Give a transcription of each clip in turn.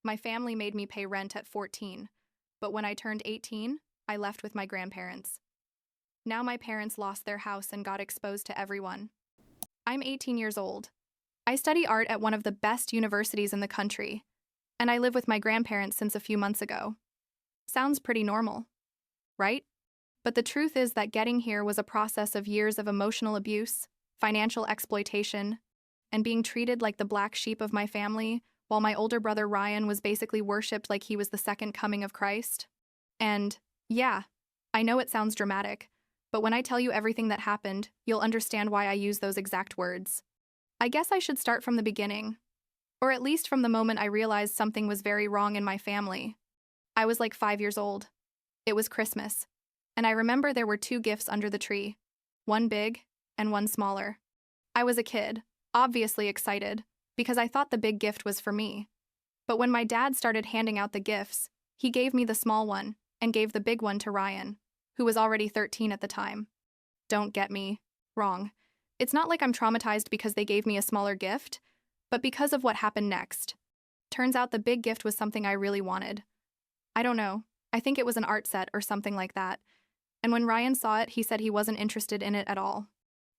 My family made me pay rent at 14, but when I turned 18, I left with my grandparents. Now my parents lost their house and got exposed to everyone. I'm 18 years old. I study art at one of the best universities in the country, and I live with my grandparents since a few months ago. Sounds pretty normal, right? But the truth is that getting here was a process of years of emotional abuse, financial exploitation, and being treated like the black sheep of my family, while my older brother Ryan was basically worshipped like he was the second coming of Christ. And, yeah, I know it sounds dramatic, but when I tell you everything that happened, you'll understand why I use those exact words. I guess I should start from the beginning, or at least from the moment I realized something was very wrong in my family. I was like 5 years old. It was Christmas, and I remember there were two gifts under the tree, one big and one smaller. I was a kid, obviously excited, because I thought the big gift was for me. But when my dad started handing out the gifts, he gave me the small one and gave the big one to Ryan, who was already 13 at the time. Don't get me wrong. It's not like I'm traumatized because they gave me a smaller gift, but because of what happened next. Turns out the big gift was something I really wanted. I don't know, I think it was an art set or something like that. And when Ryan saw it, he said he wasn't interested in it at all.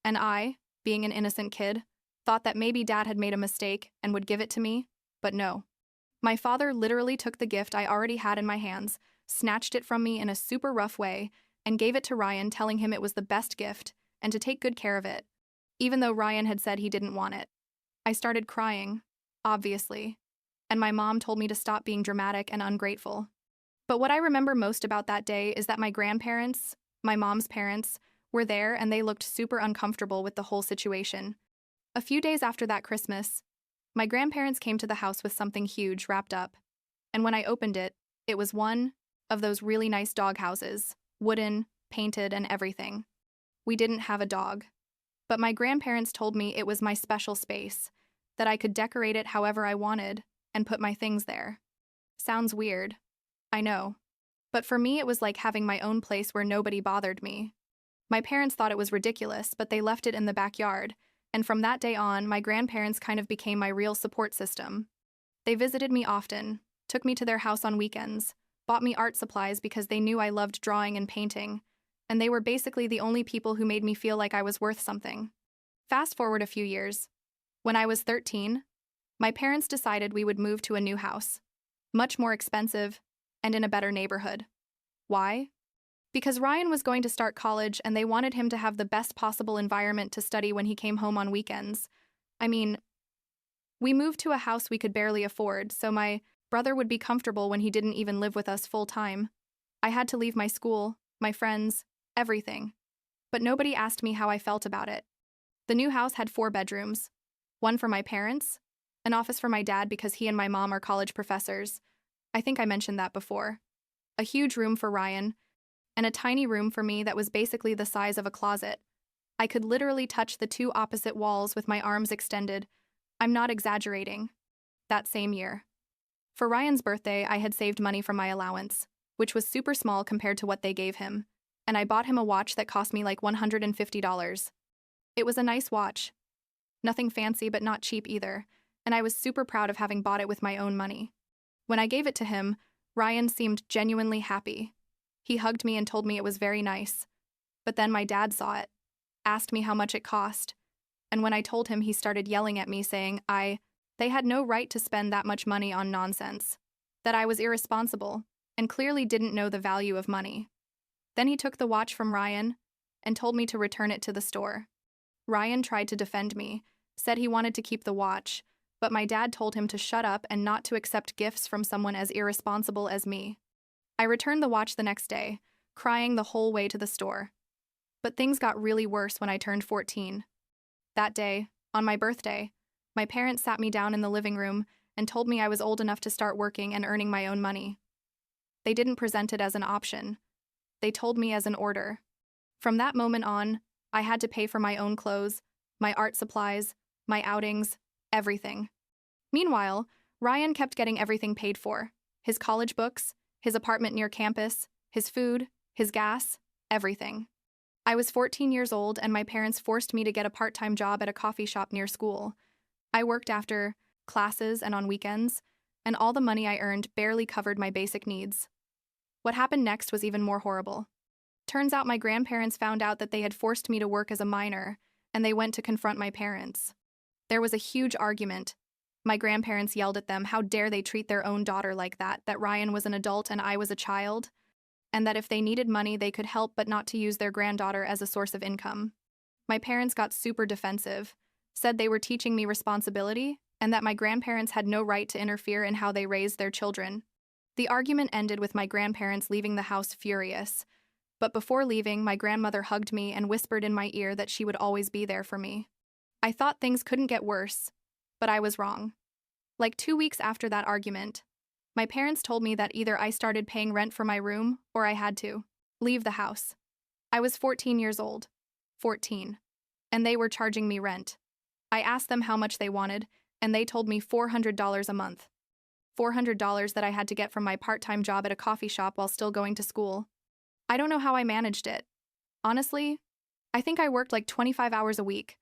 And I, being an innocent kid, thought that maybe Dad had made a mistake and would give it to me, but no. My father literally took the gift I already had in my hands, snatched it from me in a super rough way, and gave it to Ryan, telling him it was the best gift and to take good care of it, even though Ryan had said he didn't want it. I started crying, obviously, and my mom told me to stop being dramatic and ungrateful. But what I remember most about that day is that my grandparents, my mom's parents, were there and they looked super uncomfortable with the whole situation. A few days after that Christmas, my grandparents came to the house with something huge wrapped up, and when I opened it, it was one of those really nice dog houses, wooden, painted, and everything. We didn't have a dog, but my grandparents told me it was my special space, that I could decorate it however I wanted and put my things there. Sounds weird, I know, but for me it was like having my own place where nobody bothered me. My parents thought it was ridiculous, but they left it in the backyard, and from that day on, my grandparents kind of became my real support system. They visited me often, took me to their house on weekends, bought me art supplies because they knew I loved drawing and painting, and they were basically the only people who made me feel like I was worth something. Fast forward a few years. When I was 13, my parents decided we would move to a new house, much more expensive, and in a better neighborhood. Why? Because Ryan was going to start college and they wanted him to have the best possible environment to study when he came home on weekends. I mean, we moved to a house we could barely afford, so my brother would be comfortable when he didn't even live with us full time. I had to leave my school, my friends, everything. But nobody asked me how I felt about it. The new house had 4 bedrooms, one for my parents, an office for my dad because he and my mom are college professors. I think I mentioned that before. A huge room for Ryan, and a tiny room for me that was basically the size of a closet. I could literally touch the 2 opposite walls with my arms extended. I'm not exaggerating. That same year. For Ryan's birthday, I had saved money from my allowance, which was super small compared to what they gave him, and I bought him a watch that cost me like $150. It was a nice watch. Nothing fancy but not cheap either, and I was super proud of having bought it with my own money. When I gave it to him, Ryan seemed genuinely happy. He hugged me and told me it was very nice. But then my dad saw it, asked me how much it cost, and when I told him, he started yelling at me saying they had no right to spend that much money on nonsense, that I was irresponsible, and clearly didn't know the value of money. Then he took the watch from Ryan and told me to return it to the store. Ryan tried to defend me, said he wanted to keep the watch, but my dad told him to shut up and not to accept gifts from someone as irresponsible as me. I returned the watch the next day, crying the whole way to the store. But things got really worse when I turned 14. That day, on my birthday, my parents sat me down in the living room and told me I was old enough to start working and earning my own money. They didn't present it as an option. They told me as an order. From that moment on, I had to pay for my own clothes, my art supplies, my outings, everything. Meanwhile, Ryan kept getting everything paid for: his college books, his apartment near campus, his food, his gas, everything. I was 14 years old and my parents forced me to get a part-time job at a coffee shop near school. I worked after classes and on weekends, and all the money I earned barely covered my basic needs. What happened next was even more horrible. Turns out my grandparents found out that they had forced me to work as a minor, and they went to confront my parents. There was a huge argument. My grandparents yelled at them how dare they treat their own daughter like that Ryan was an adult and I was a child, and that if they needed money they could help but not to use their granddaughter as a source of income. My parents got super defensive, said they were teaching me responsibility, and that my grandparents had no right to interfere in how they raised their children. The argument ended with my grandparents leaving the house furious, but before leaving, my grandmother hugged me and whispered in my ear that she would always be there for me. I thought things couldn't get worse, but I was wrong. Like 2 weeks after that argument, my parents told me that either I started paying rent for my room or I had to leave the house. I was 14 years old. 14. And they were charging me rent. I asked them how much they wanted, and they told me $400 a month. $400 that I had to get from my part-time job at a coffee shop while still going to school. I don't know how I managed it. Honestly, I think I worked like 25 hours a week,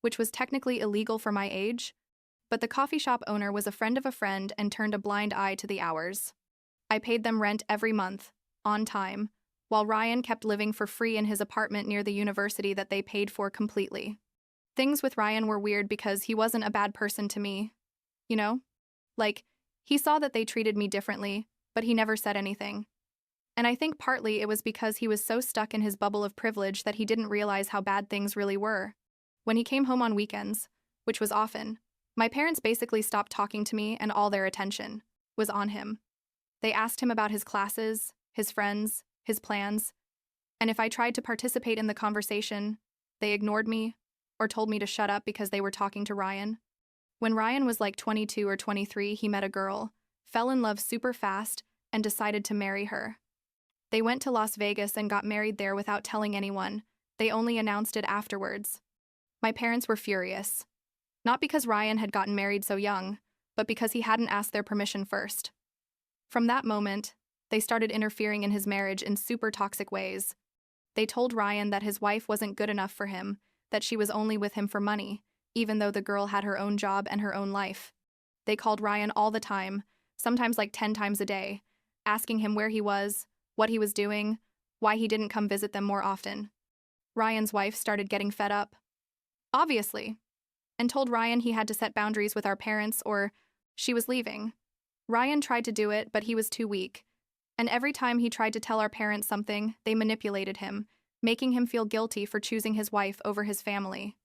which was technically illegal for my age, but the coffee shop owner was a friend of a friend and turned a blind eye to the hours. I paid them rent every month, on time, while Ryan kept living for free in his apartment near the university that they paid for completely. Things with Ryan were weird because he wasn't a bad person to me. You know? Like, he saw that they treated me differently, but he never said anything. And I think partly it was because he was so stuck in his bubble of privilege that he didn't realize how bad things really were. When he came home on weekends, which was often, my parents basically stopped talking to me and all their attention was on him. They asked him about his classes, his friends, his plans, and if I tried to participate in the conversation, they ignored me or told me to shut up because they were talking to Ryan. When Ryan was like 22 or 23, he met a girl, fell in love super fast, and decided to marry her. They went to Las Vegas and got married there without telling anyone. They only announced it afterwards. My parents were furious. Not because Ryan had gotten married so young, but because he hadn't asked their permission first. From that moment, they started interfering in his marriage in super toxic ways. They told Ryan that his wife wasn't good enough for him, that she was only with him for money, even though the girl had her own job and her own life. They called Ryan all the time, sometimes like 10 times a day, asking him where he was, what he was doing, why he didn't come visit them more often. Ryan's wife started getting fed up. Obviously. And told Ryan he had to set boundaries with our parents or she was leaving. Ryan tried to do it, but he was too weak. And every time he tried to tell our parents something, they manipulated him, making him feel guilty for choosing his wife over his family.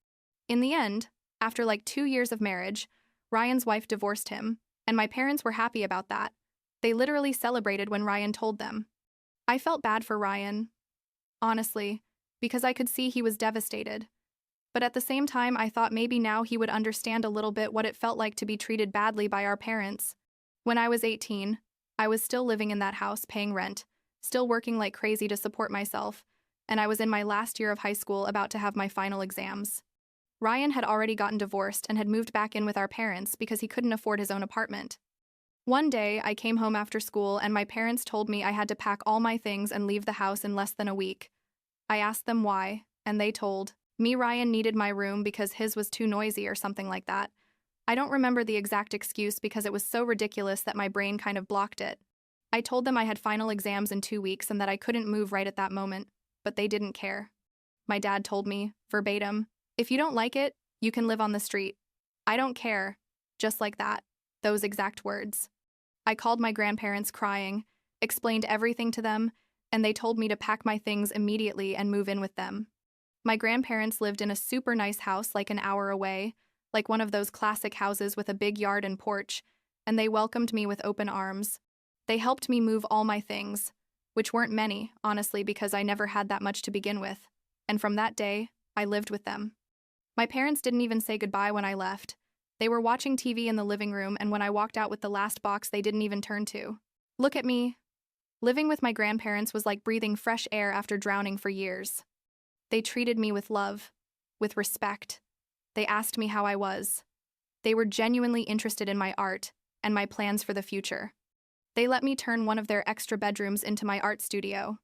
In the end, after like 2 years of marriage, Ryan's wife divorced him, and my parents were happy about that. They literally celebrated when Ryan told them. I felt bad for Ryan, honestly, because I could see he was devastated. But at the same time, I thought maybe now he would understand a little bit what it felt like to be treated badly by our parents. When I was 18, I was still living in that house paying rent, still working like crazy to support myself, and I was in my last year of high school about to have my final exams. Ryan had already gotten divorced and had moved back in with our parents because he couldn't afford his own apartment. One day, I came home after school and my parents told me I had to pack all my things and leave the house in less than a week. I asked them why, and they told me Ryan needed my room because his was too noisy or something like that. I don't remember the exact excuse because it was so ridiculous that my brain kind of blocked it. I told them I had final exams in 2 weeks and that I couldn't move right at that moment, but they didn't care. My dad told me, verbatim, "If you don't like it, you can live on the street. I don't care." Just like that. Those exact words. I called my grandparents crying, explained everything to them, and they told me to pack my things immediately and move in with them. My grandparents lived in a super nice house like an hour away, like one of those classic houses with a big yard and porch, and they welcomed me with open arms. They helped me move all my things, which weren't many, honestly, because I never had that much to begin with, and from that day, I lived with them. My parents didn't even say goodbye when I left. They were watching TV in the living room, and when I walked out with the last box, they didn't even turn to look at me. Living with my grandparents was like breathing fresh air after drowning for years. They treated me with love, with respect. They asked me how I was. They were genuinely interested in my art and my plans for the future. They let me turn one of their extra bedrooms into my art studio.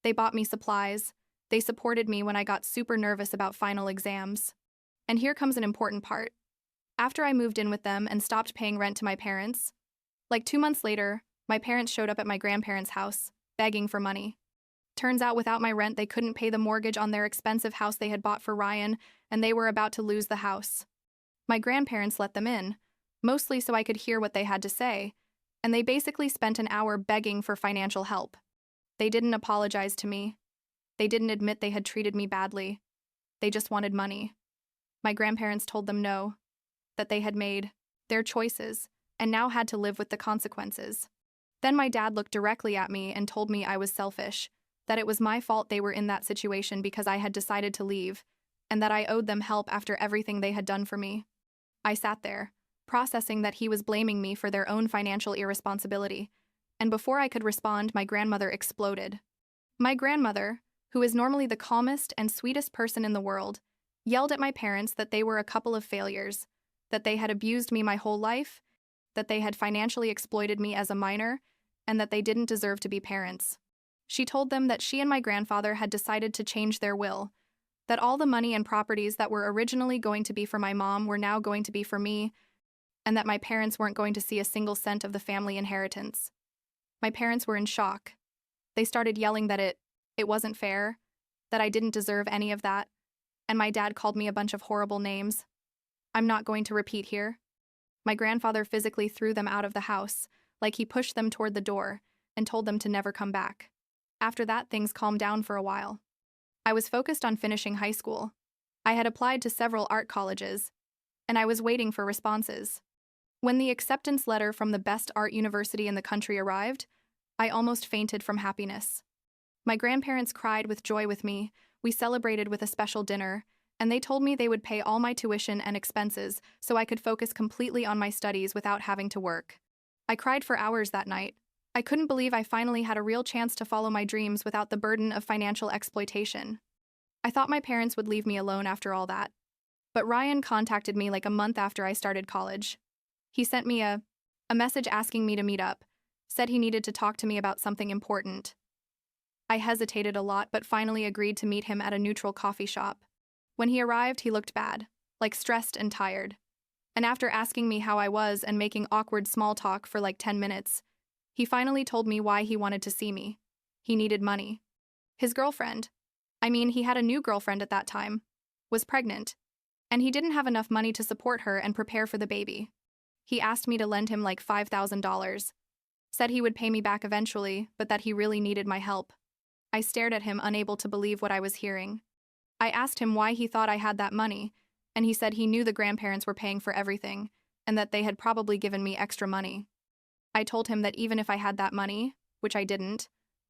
They bought me supplies. They supported me when I got super nervous about final exams. And here comes an important part. After I moved in with them and stopped paying rent to my parents, Like 2 months later, my parents showed up at my grandparents' house, begging for money. Turns out without my rent, they couldn't pay the mortgage on their expensive house they had bought for Ryan, and they were about to lose the house. My grandparents let them in, mostly so I could hear what they had to say, and they basically spent an hour begging for financial help. They didn't apologize to me. They didn't admit they had treated me badly. They just wanted money. My grandparents told them no, that they had made their choices and now had to live with the consequences. Then my dad looked directly at me and told me I was selfish, that it was my fault they were in that situation because I had decided to leave, and that I owed them help after everything they had done for me. I sat there, processing that he was blaming me for their own financial irresponsibility, and before I could respond, my grandmother exploded. My grandmother, who is normally the calmest and sweetest person in the world, yelled at my parents that they were a couple of failures, that they had abused me my whole life, that they had financially exploited me as a minor, and that they didn't deserve to be parents. She told them that she and my grandfather had decided to change their will, that all the money and properties that were originally going to be for my mom were now going to be for me, and that my parents weren't going to see a single cent of the family inheritance. My parents were in shock. They started yelling that it wasn't fair, that I didn't deserve any of that, and my dad called me a bunch of horrible names. I'm not going to repeat here. My grandfather physically threw them out of the house, like he pushed them toward the door, and told them to never come back. After that, things calmed down for a while. I was focused on finishing high school. I had applied to several art colleges, and I was waiting for responses. When the acceptance letter from the best art university in the country arrived, I almost fainted from happiness. My grandparents cried with joy with me, we celebrated with a special dinner, and they told me they would pay all my tuition and expenses so I could focus completely on my studies without having to work. I cried for hours that night. I couldn't believe I finally had a real chance to follow my dreams without the burden of financial exploitation. I thought my parents would leave me alone after all that. But Ryan contacted me like a month after I started college. He sent me a message asking me to meet up, said he needed to talk to me about something important. I hesitated a lot but finally agreed to meet him at a neutral coffee shop. When he arrived, he looked bad, like stressed and tired. And after asking me how I was and making awkward small talk for like 10 minutes, he finally told me why he wanted to see me. He needed money. His girlfriend, he had a new girlfriend at that time, was pregnant, and he didn't have enough money to support her and prepare for the baby. He asked me to lend him like $5,000, said he would pay me back eventually, but that he really needed my help. I stared at him, unable to believe what I was hearing. I asked him why he thought I had that money, and he said he knew the grandparents were paying for everything, and that they had probably given me extra money. I told him that even if I had that money, which I didn't,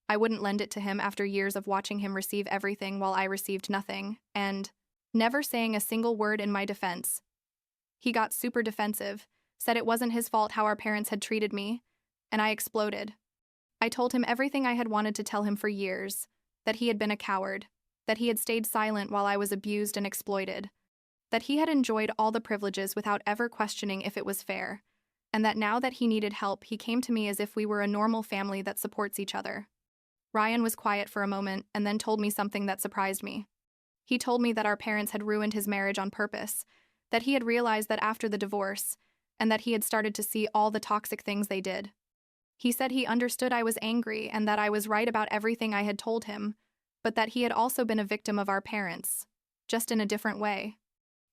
I wouldn't lend it to him after years of watching him receive everything while I received nothing, and never saying a single word in my defense. He got super defensive, said it wasn't his fault how our parents had treated me, and I exploded. I told him everything I had wanted to tell him for years, that he had been a coward, that he had stayed silent while I was abused and exploited, that he had enjoyed all the privileges without ever questioning if it was fair, and that now that he needed help, he came to me as if we were a normal family that supports each other. Ryan was quiet for a moment and then told me something that surprised me. He told me that our parents had ruined his marriage on purpose, that he had realized that after the divorce, and that he had started to see all the toxic things they did. He said he understood I was angry and that I was right about everything I had told him, but that he had also been a victim of our parents, just in a different way.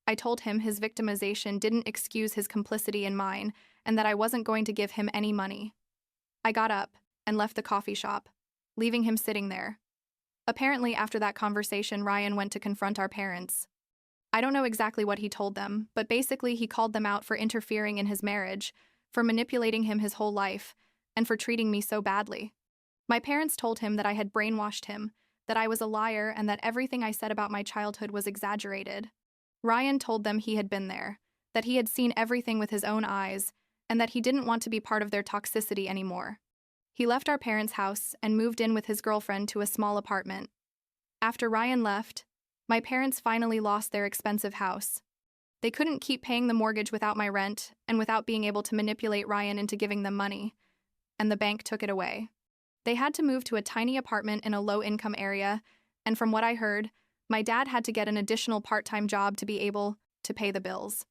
I told him his victimization didn't excuse his complicity in mine, and that I wasn't going to give him any money. I got up and left the coffee shop, leaving him sitting there. Apparently, after that conversation, Ryan went to confront our parents. I don't know exactly what he told them, but basically he called them out for interfering in his marriage, for manipulating him his whole life, and for treating me so badly. My parents told him that I had brainwashed him, that I was a liar, and that everything I said about my childhood was exaggerated. Ryan told them he had been there, that he had seen everything with his own eyes, and that he didn't want to be part of their toxicity anymore. He left our parents' house and moved in with his girlfriend to a small apartment. After Ryan left, my parents finally lost their expensive house. They couldn't keep paying the mortgage without my rent and without being able to manipulate Ryan into giving them money, and the bank took it away. They had to move to a tiny apartment in a low-income area, and from what I heard, my dad had to get an additional part-time job to be able to pay the bills.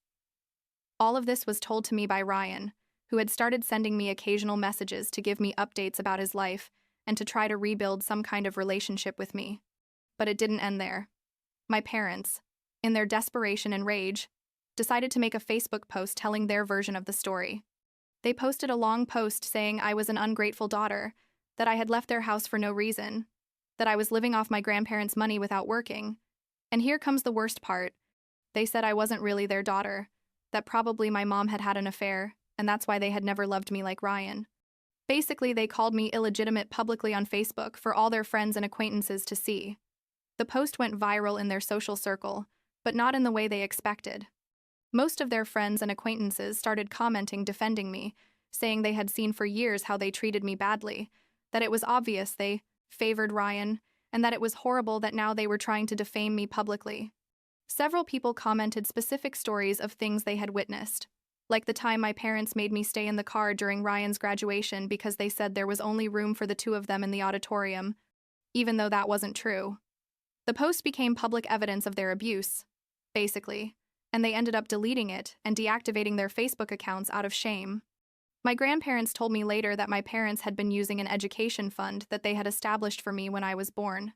All of this was told to me by Ryan, who had started sending me occasional messages to give me updates about his life and to try to rebuild some kind of relationship with me. But it didn't end there. My parents, in their desperation and rage, decided to make a Facebook post telling their version of the story. They posted a long post saying I was an ungrateful daughter, that I had left their house for no reason, that I was living off my grandparents' money without working. And here comes the worst part. They said I wasn't really their daughter, that probably my mom had had an affair, and that's why they had never loved me like Ryan. Basically, they called me illegitimate publicly on Facebook for all their friends and acquaintances to see. The post went viral in their social circle, but not in the way they expected. Most of their friends and acquaintances started commenting defending me, saying they had seen for years how they treated me badly, that it was obvious they favored Ryan, and that it was horrible that now they were trying to defame me publicly. Several people commented specific stories of things they had witnessed, like the time my parents made me stay in the car during Ryan's graduation because they said there was only room for the two of them in the auditorium, even though that wasn't true. The post became public evidence of their abuse, basically, and they ended up deleting it and deactivating their Facebook accounts out of shame. My grandparents told me later that my parents had been using an education fund that they had established for me when I was born.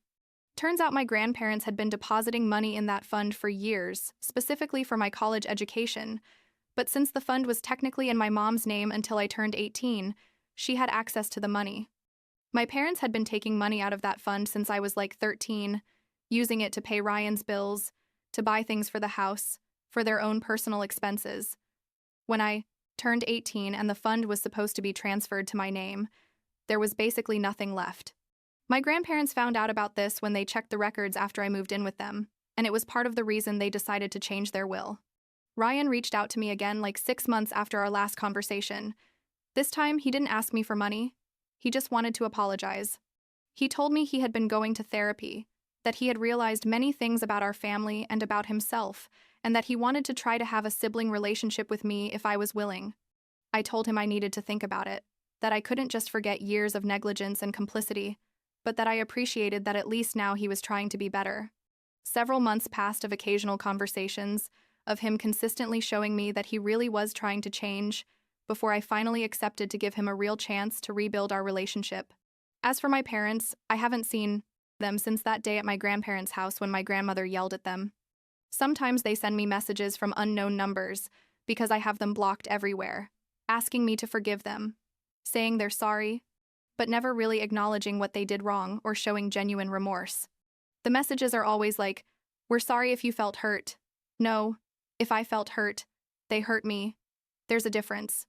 Turns out my grandparents had been depositing money in that fund for years, specifically for my college education, but since the fund was technically in my mom's name until I turned 18, she had access to the money. My parents had been taking money out of that fund since I was like 13, using it to pay Ryan's bills, to buy things for the house, for their own personal expenses. When I turned 18 and the fund was supposed to be transferred to my name, there was basically nothing left. My grandparents found out about this when they checked the records after I moved in with them, and it was part of the reason they decided to change their will. Ryan reached out to me again like 6 months after our last conversation. This time, he didn't ask me for money. He just wanted to apologize. He told me he had been going to therapy, that he had realized many things about our family and about himself, and that he wanted to try to have a sibling relationship with me if I was willing. I told him I needed to think about it, that I couldn't just forget years of negligence and complicity, but that I appreciated that at least now he was trying to be better. Several months passed of occasional conversations, of him consistently showing me that he really was trying to change, before I finally accepted to give him a real chance to rebuild our relationship. As for my parents, I haven't seen them since that day at my grandparents' house when my grandmother yelled at them. Sometimes they send me messages from unknown numbers, because I have them blocked everywhere, asking me to forgive them, saying they're sorry, but never really acknowledging what they did wrong or showing genuine remorse. The messages are always like, "We're sorry if you felt hurt." No, if I felt hurt, they hurt me. There's a difference.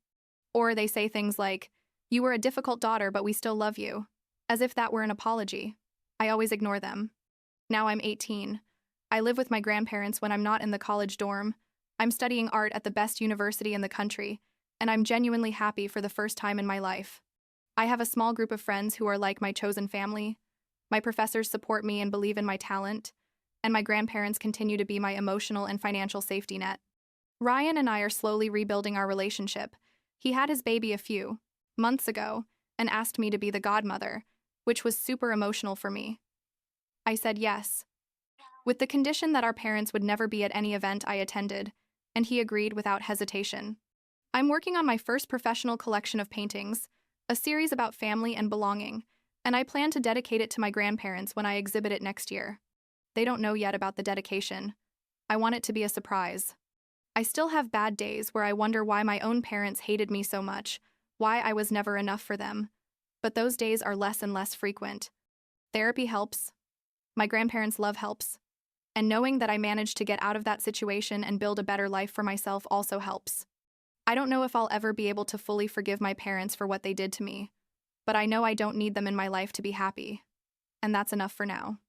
Or they say things like, "You were a difficult daughter, but we still love you," as if that were an apology. I always ignore them. Now I'm 18. I live with my grandparents when I'm not in the college dorm. I'm studying art at the best university in the country, and I'm genuinely happy for the first time in my life. I have a small group of friends who are like my chosen family. My professors support me and believe in my talent, and my grandparents continue to be my emotional and financial safety net. Ryan and I are slowly rebuilding our relationship. He had his baby a few months ago and asked me to be the godmother, which was super emotional for me. I said yes, with the condition that our parents would never be at any event I attended, and he agreed without hesitation. I'm working on my first professional collection of paintings, a series about family and belonging, and I plan to dedicate it to my grandparents when I exhibit it next year. They don't know yet about the dedication. I want it to be a surprise. I still have bad days where I wonder why my own parents hated me so much, why I was never enough for them. But those days are less and less frequent. Therapy helps. My grandparents' love helps. And knowing that I managed to get out of that situation and build a better life for myself also helps. I don't know if I'll ever be able to fully forgive my parents for what they did to me, but I know I don't need them in my life to be happy. And that's enough for now.